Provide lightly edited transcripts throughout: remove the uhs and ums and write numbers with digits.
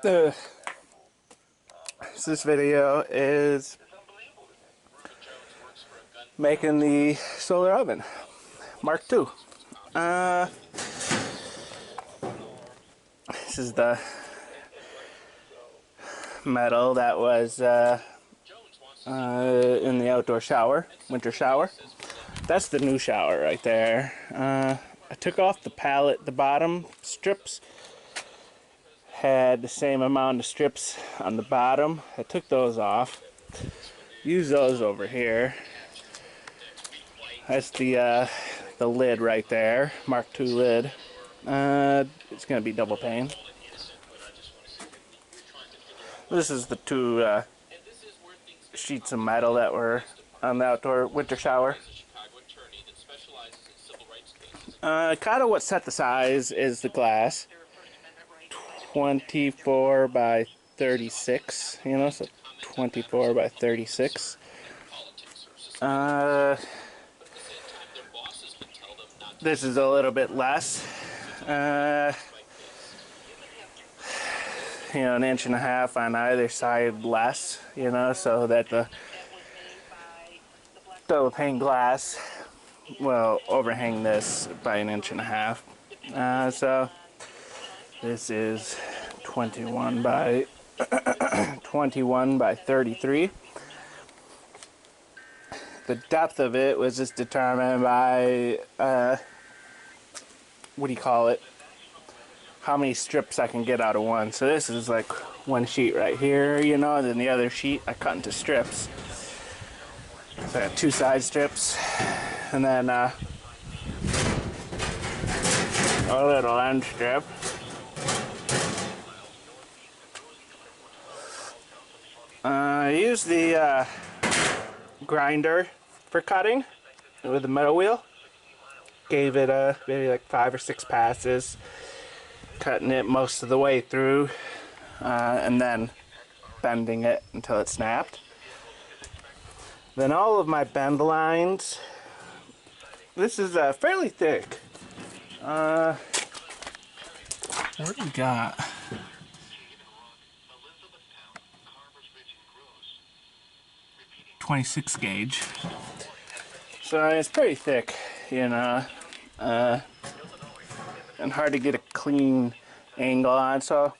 So this video is making the solar oven Mark II. This is the metal that was in the outdoor shower, winter shower. That's the new shower right there. I took off the pallet, the bottom strips had the same amount of strips on the bottom. I took those off. Use those over here. That's the lid right there, Mark II lid. It's gonna be double pane. This is the two sheets of metal that were on the outdoor winter shower. Kind of what set the size is the glass. 24 by 36, you know, so 24 by 36. This is a little bit less. You know, 1.5 inches on either side less, you know, so that the double pane glass will overhang this by 1.5 inches. So this is 21 by 33. The depth of it was just determined by what do you call it? How many strips I can get out of one. So this is like one sheet right here, you know, and then the other sheet I cut into strips. So I got 2 side strips, and then a little end strip. I used the grinder for cutting with the metal wheel. Gave it maybe like 5 or 6 passes, cutting it most of the way through, and then bending it until it snapped. Then all of my bend lines, this is fairly thick. What do we got? 26 gauge. So it's pretty thick, you know, and hard to get a clean angle on. So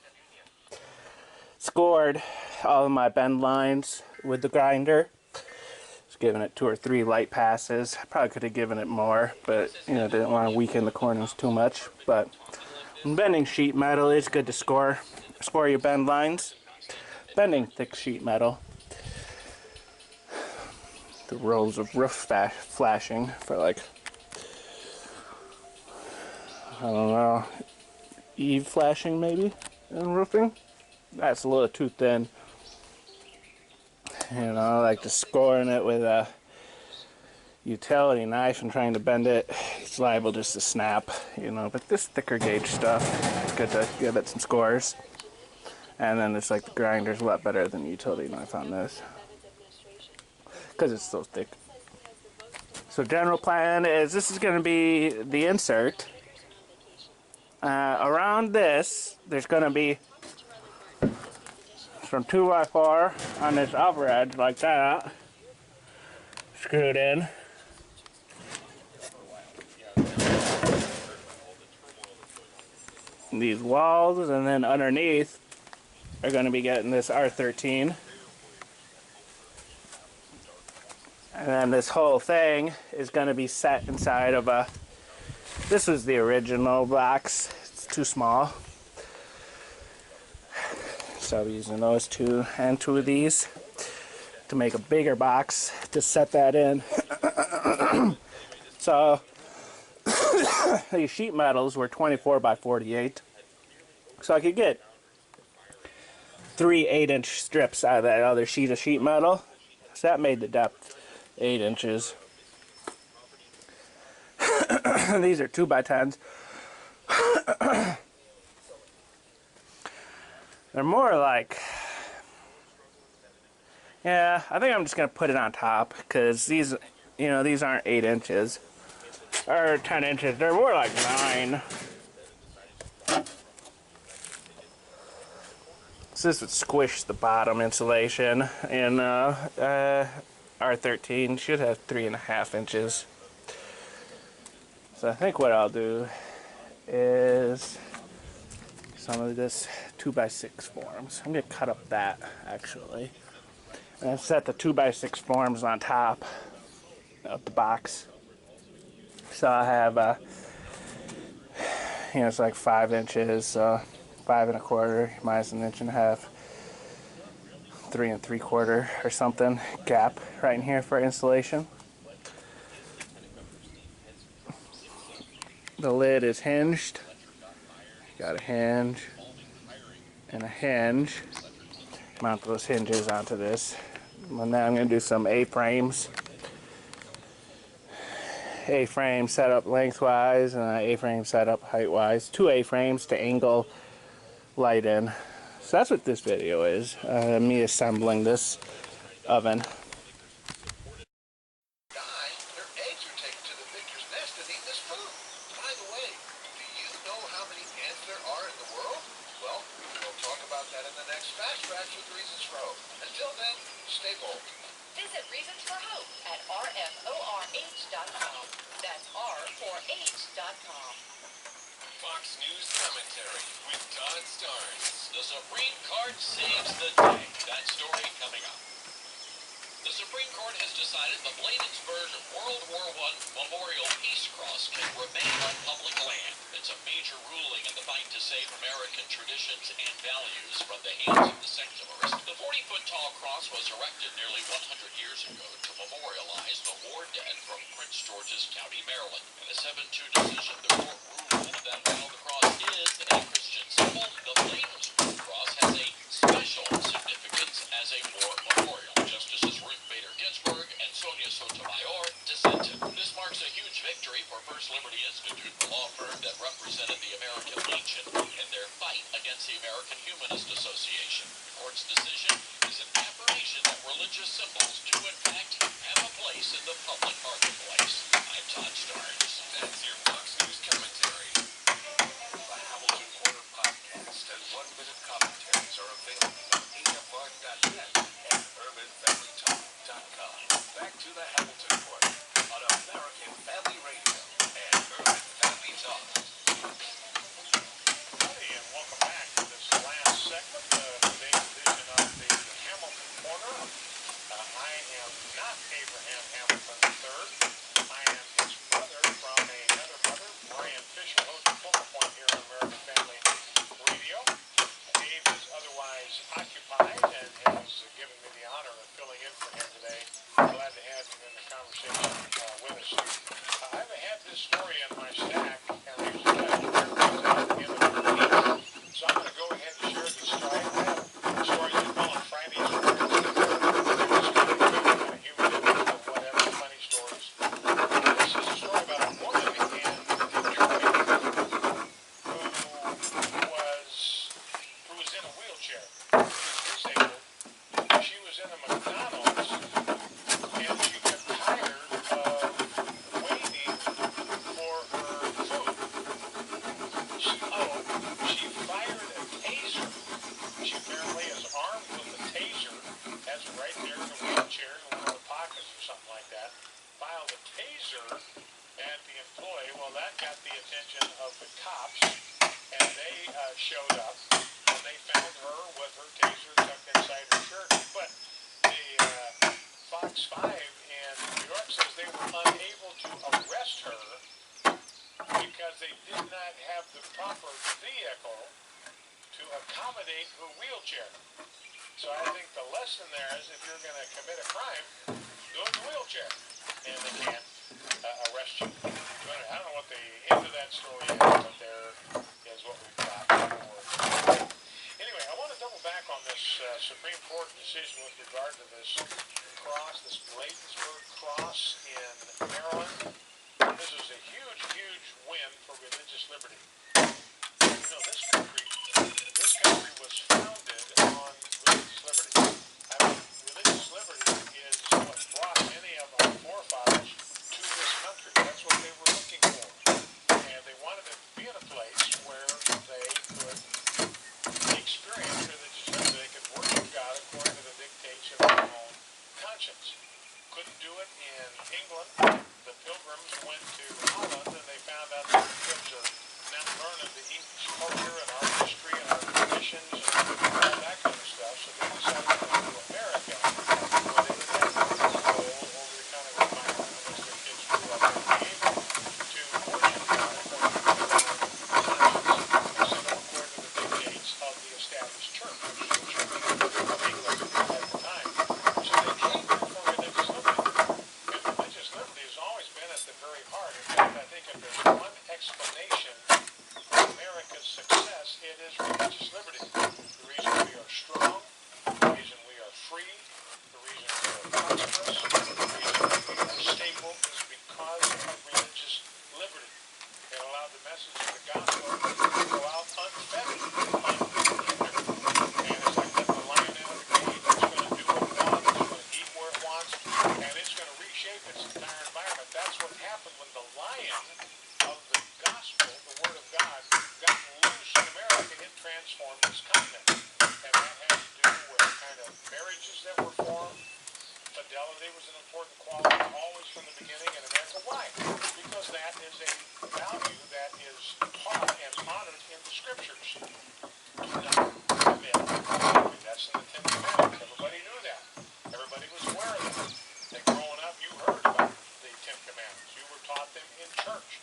scored all of my bend lines with the grinder. Just giving it 2 or 3 light passes. I probably could have given it more, but you know, didn't want to weaken the corners too much. But when bending sheet metal, it's good to score your bend lines. Bending thick sheet metal. The rows of roof flashing for like, I don't know, eave flashing maybe in roofing. That's a little too thin. You know, I like just scoring it with a utility knife and trying to bend it. It's liable just to snap, you know, but this thicker gauge stuff, it's good to give it some scores. And then it's like the grinder's a lot better than the utility knife on this, because it's so thick. So general plan is this is going to be the insert. Around this, there's going to be some 2x4 on this upper edge like that, screwed in. These walls, and then underneath are going to be getting this R13. And then this whole thing is going to be set inside of a, this was the original box, it's too small. So I'll be using those 2 and 2 of these to make a bigger box to set that in. So these sheet metals were 24 by 48. So I could get 3 8-inch strips out of that other sheet of sheet metal. So that made the depth 8 inches. These are 2x10s. They're more like, yeah, I think I'm just gonna put it on top, because these, you know, these aren't 8 inches or 10 inches. They're more like 9. So this would squish the bottom insulation, and R13 should have 3.5 inches. So I think what I'll do is some of this 2x6 forms. I'm going to cut up that actually. And I've set the 2x6 forms on top of the box. So I have, it's like 5 inches, so 5 1/4 minus 1.5 inches, 3 3/4 or something gap right in here for insulation. The lid is hinged. Got a hinge and a hinge. Mount those hinges onto this. And now I'm going to do some A-frames. A-frame set up lengthwise and an A-frame set up height-wise. 2 A-frames to angle light in. So that's what this video is. Me assembling this oven. Visit Reasons for Hope at rforh.com. That's r4h.com. Fox News commentary with Todd Starnes. The Supreme Court saves the day. That story coming up. The Supreme Court has decided the Bladensburg World War I Memorial Peace Cross can remain on public land. It's a major ruling in the fight to save American traditions and values from the hands of the secularists. The 40-foot tall cross was erected nearly 100 years ago to memorialize the war dead from Prince George's County, Maryland. In a 7-2 decision, the court ruled that while the cross is a Christian symbol, the Bladensburg cross has a special significance as a war memorial. Justices Ruth Bader Ginsburg and Sonia Sotomayor dissented. This marks a huge victory for First Liberty Institute, the law firm that represented the American Legion in their fight against the American Humanist Association. The court's decision is an affirmation that religious symbols do in fact have a place in the public marketplace. I'm Todd Starnes. That's your Fox News commentary. The Hamilton Corner podcast and 1-minute commentaries are available on AFR.net and UrbanFamilyTalk.com. Back to the Hamilton Corner on American Family Radio and Urban Family Talk. Howdy, and welcome back to this last segment of today's edition of the Hamilton Corner. I am not Abraham Hamilton III. I am his brother from another mother, Brian Fisher, host of Focal Point here on American Family Radio. Dave is otherwise occupied and has given me the honor of filling in for him today. Glad to have him in the conversation with us. I haven't had this story in my stack, and I usually have to share things out at the end of the week. So I'm going to go ahead and share this story. I have stories we call it Friday's Stories. Whatever, funny stories. This is a story about a woman in Detroit who was in a wheelchair. She's disabled. She was in a McDonald's, and she got tired of waiting for her food. So she fired a taser. She apparently is armed with a taser, has it right there in the wheelchair in one of the pockets or something like that. Filed a taser at the employee. Well, that got the attention of the cops, and they showed up, and they found her with her taser tucked inside her shirt. But the Fox 5 in New York says they were unable to arrest her because they did not have the proper vehicle to accommodate her wheelchair. So I think the lesson there is if you're going to commit a crime, do it in a wheelchair, and they can't arrest you. But I don't know what the end of that story is, but there is what we've got. Anyway, I want to double back on this Supreme Court decision with regard to this cross, this Bladensburg cross in Maryland. This is a huge, huge win for religious liberty. You know, this country was founded on religious liberty. I mean, religious liberty is what brought many of our forefathers to this country. That's what they were looking for. And they wanted to be in a place where they could experience religious liberty. Yes, it is religious liberty. The reason we are strong, the reason we are free, the reason we are prosperous, the reason we are stable is because of religious liberty. It allowed the message of the gospel to go out unfettered, unhindered. And it's like letting the lion out of the cage. It's going to do what it wants, it's going to eat where it wants, and it's going to reshape its entire environment. That's what happened when the lion of the gospel, the word of God, got loose in America. It transformed this continent. And that had to do with kind of marriages that were formed. Fidelity was an important quality always from the beginning in America. Why? Because that is a value that is taught and honored in the scriptures. Do not commit adultery. That's in the Ten Commandments. Everybody knew that. Everybody was aware of that. And growing up, you heard about the Ten Commandments. You were taught them in church.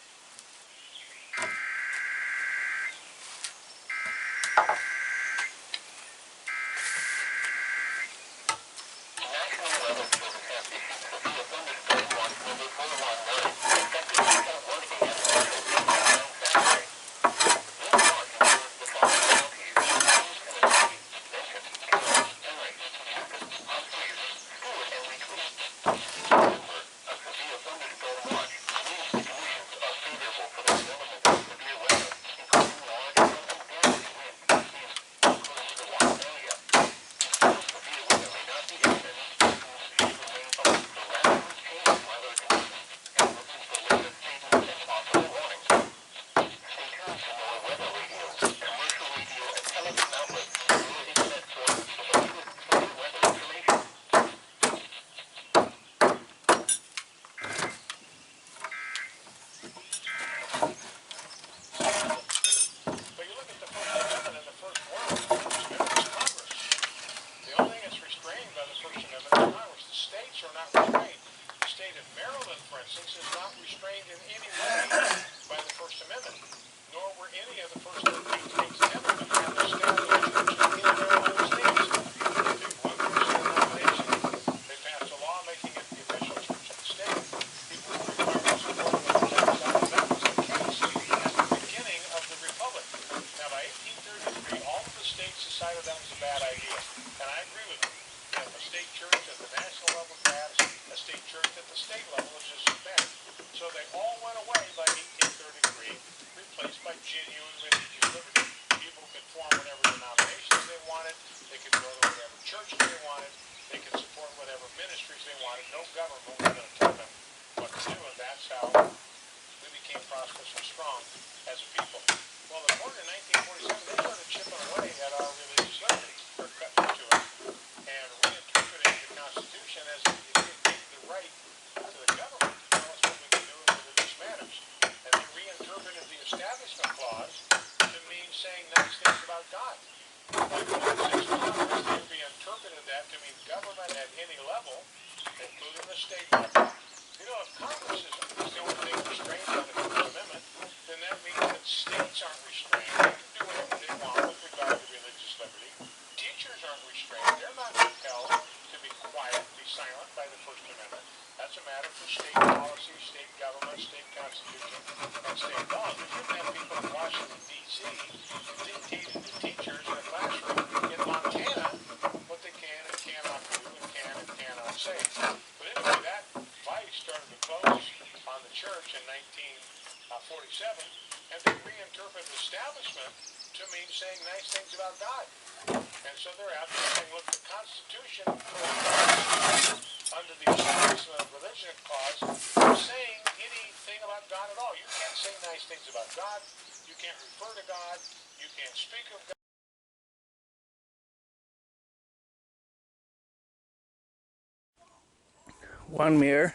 One mirror,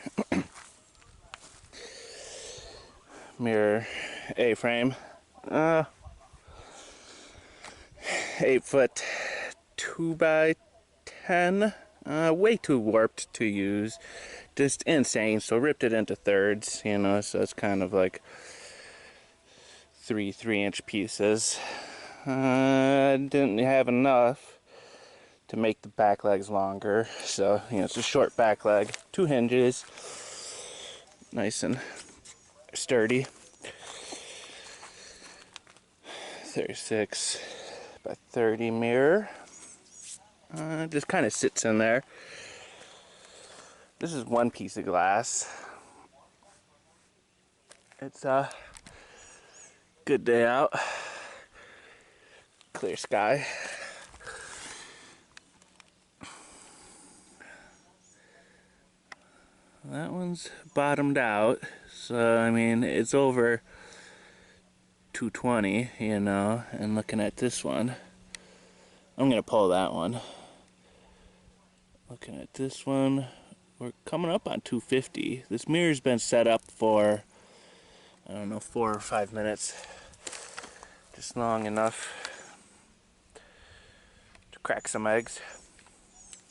mirror A-frame, 8-foot 2x10, way too warped to use, just insane, so ripped it into thirds, you know, so it's kind of like three 3-inch pieces. Didn't have enough to make the back legs longer, so you know, it's a short back leg, 2 hinges, nice and sturdy. 36 by 30 mirror. It just kind of sits in there. This is one piece of glass. It's a good day out. Clear sky. That one's bottomed out, so I mean it's over 220, you know. And looking at this one, I'm gonna pull that one. Looking at this one, we're coming up on 250. This mirror's been set up for, I don't know, 4 or 5 minutes, just long enough to crack some eggs.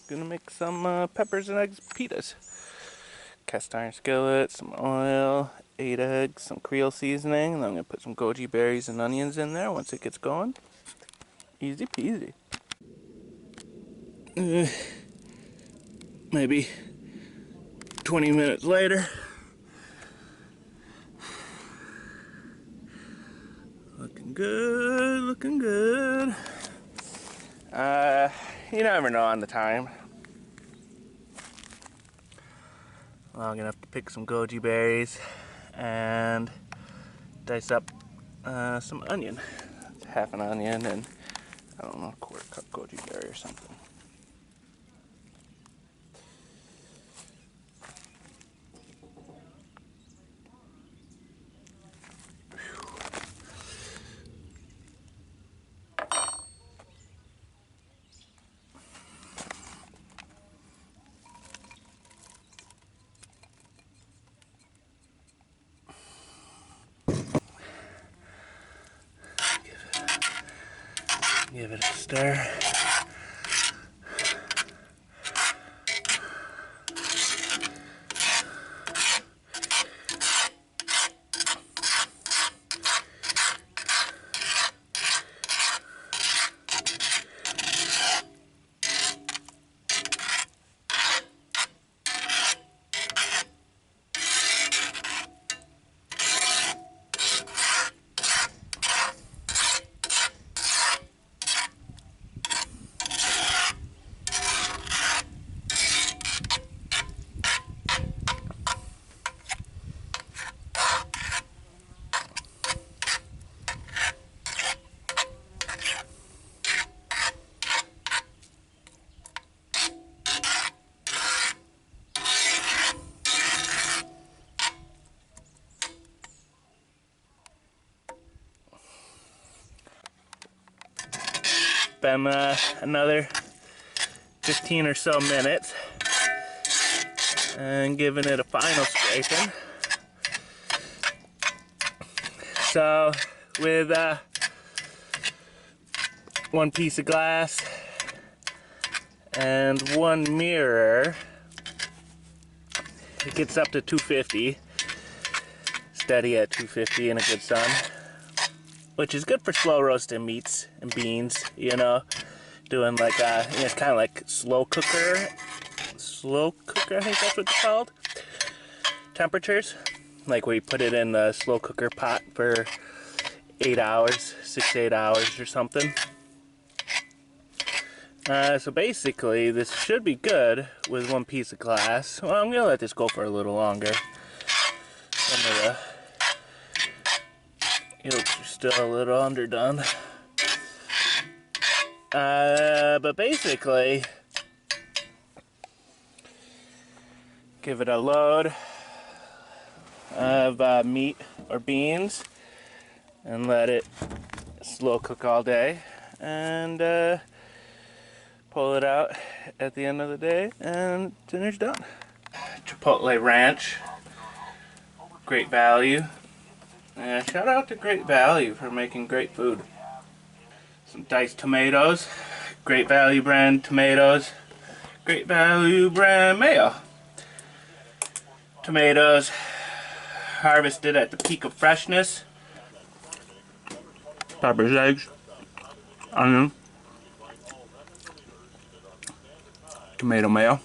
Gonna make some peppers and eggs pitas. Cast iron skillet, some oil, 8 eggs, some Creole seasoning, and then I'm gonna put some goji berries and onions in there once it gets going. Easy peasy. Maybe 20 minutes later. Looking good, looking good. You never know on the time. Long enough to pick some goji berries and dice up some onion. Half an onion and, I don't know, a 1/4 cup goji berry or something. Give it a stir. Been another 15 or so minutes and giving it a final scraping. So with one piece of glass and one mirror, it gets up to 250, steady at 250 in a good sun, which is good for slow roasting meats and beans, you know, doing like it's kind of like slow cooker, I think that's what it's called, temperatures, like where you put it in the slow cooker pot for 8 hours, 6 to 8 hours or something. So basically this should be good with one piece of glass. Well, I'm gonna let this go for a little longer. Some of the yolks are still a little underdone. But basically, give it a load of meat or beans and let it slow cook all day, and pull it out at the end of the day and dinner's done. Chipotle Ranch, great value. Shout out to Great Value for making great food. Some diced tomatoes, Great Value brand tomatoes, Great Value brand mayo. Tomatoes harvested at the peak of freshness. Peppers, eggs, onion, tomato mayo.